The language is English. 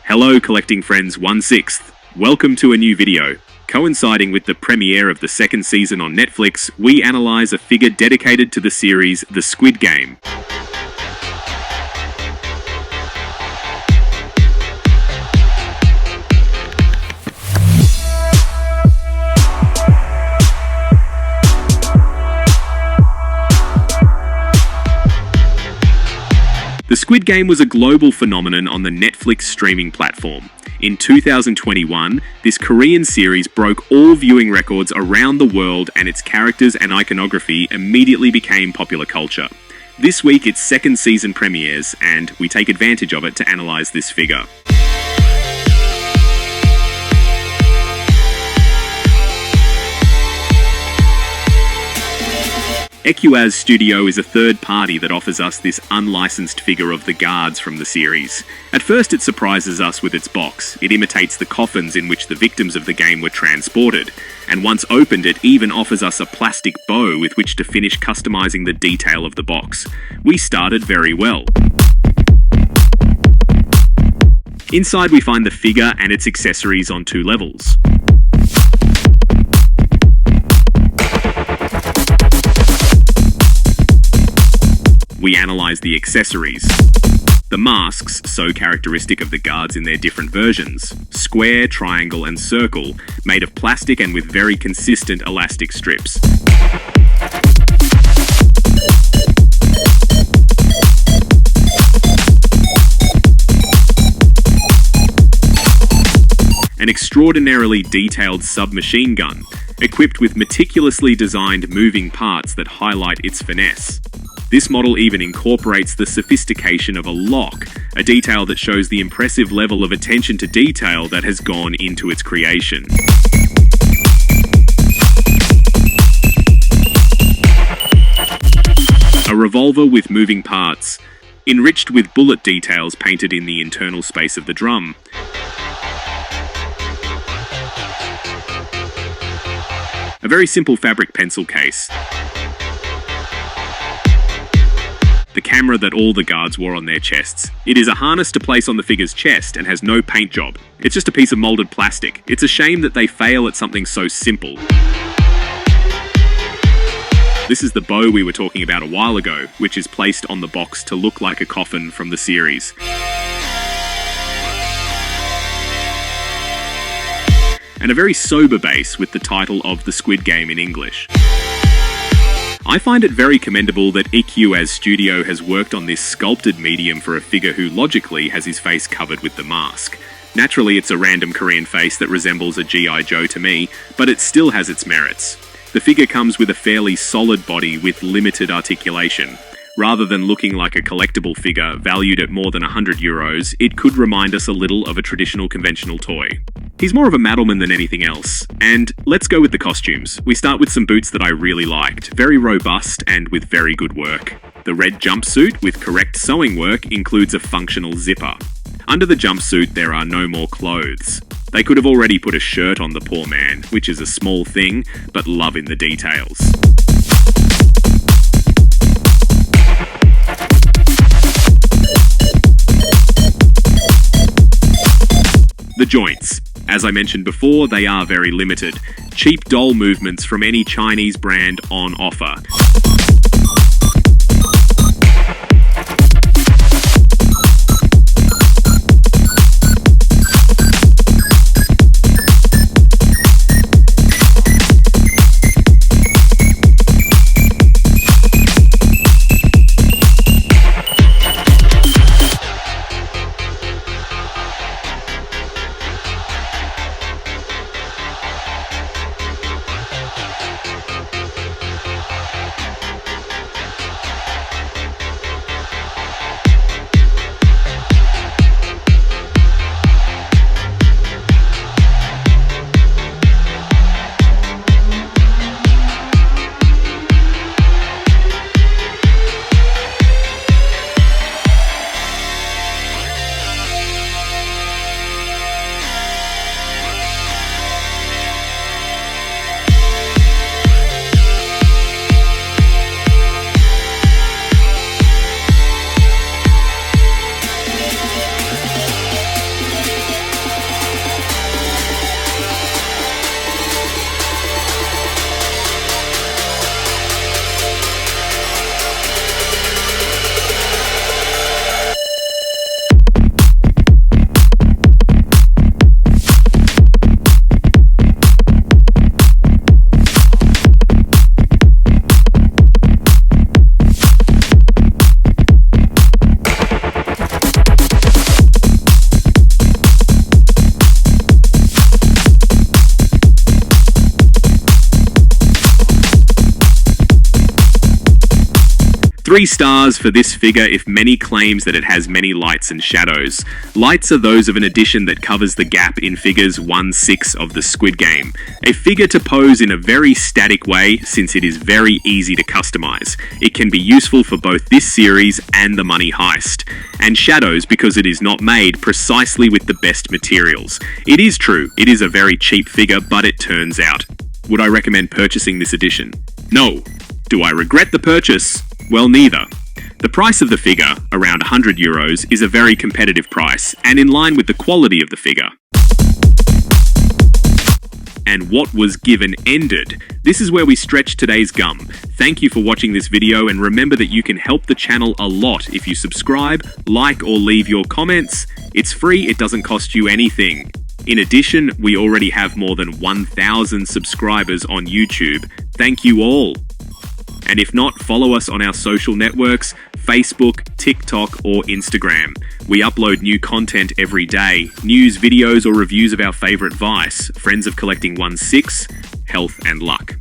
Hello collecting friends 1/6. Welcome to a new video. Coinciding with the premiere of the second season on Netflix, we analyze a figure dedicated to the series The Squid Game. The Squid Game was a global phenomenon on the Netflix streaming platform. In 2021, this Korean series broke all viewing records around the world, and its characters and iconography immediately became popular culture. This week its second season premieres, and we take advantage of it to analyze this figure. Ekuaz Studio is a third party that offers us this unlicensed figure of the guards from the series. At first it surprises us with its box. It imitates the coffins in which the victims of the game were transported, and once opened it even offers us a plastic bow with which to finish customizing the detail of the box. We started very well. Inside we find the figure and its accessories on two levels. We analyze the accessories. The masks, so characteristic of the guards in their different versions. Square, triangle, and circle, made of plastic and with very consistent elastic strips. An extraordinarily detailed submachine gun, equipped with meticulously designed moving parts that highlight its finesse. This model even incorporates the sophistication of a lock, a detail that shows the impressive level of attention to detail that has gone into its creation. A revolver with moving parts, enriched with bullet details painted in the internal space of the drum. A very simple fabric pencil case. The camera that all the guards wore on their chests. It is a harness to place on the figure's chest and has no paint job. It's just a piece of molded plastic. It's a shame that they fail at something so simple. This is the bow we were talking about a while ago, which is placed on the box to look like a coffin from the series. And a very sober base with the title of The Squid Game in English. I find it very commendable that Ekuaz Studio has worked on this sculpted medium for a figure who logically has his face covered with the mask. Naturally, it's a random Korean face that resembles a G.I. Joe to me, but it still has its merits. The figure comes with a fairly solid body with limited articulation. Rather than looking like a collectible figure valued at more than €100, it could remind us a little of a traditional conventional toy. He's more of a Madelman than anything else. And let's go with the costumes. We start with some boots that I really liked, very robust and with very good work. The red jumpsuit with correct sewing work includes a functional zipper. Under the jumpsuit there are no more clothes. They could have already put a shirt on the poor man, which is a small thing, but love in the details. The joints. As I mentioned before, they are very limited. Cheap doll movements from any Chinese brand on offer. 3 stars for this figure if many claims that it has many lights and shadows. Lights are those of an edition that covers the gap in figures 1/6 of the Squid Game. A figure to pose in a very static way since it is very easy to customize. It can be useful for both this series and the Money Heist. And shadows because it is not made precisely with the best materials. It is true, it is a very cheap figure, but it turns out. Would I recommend purchasing this edition? No. Do I regret the purchase? Well, neither. The price of the figure, around €100, is a very competitive price and in line with the quality of the figure. And what was given ended. This is where we stretch today's gum. Thank you for watching this video, and remember that you can help the channel a lot if you subscribe, like, or leave your comments. It's free, it doesn't cost you anything. In addition, we already have more than 1,000 subscribers on YouTube. Thank you all. And if not, follow us on our social networks, Facebook, TikTok, or Instagram. We upload new content every day, news, videos, or reviews of our favorite vice, Friends of Collecting 1/6, Health and Luck.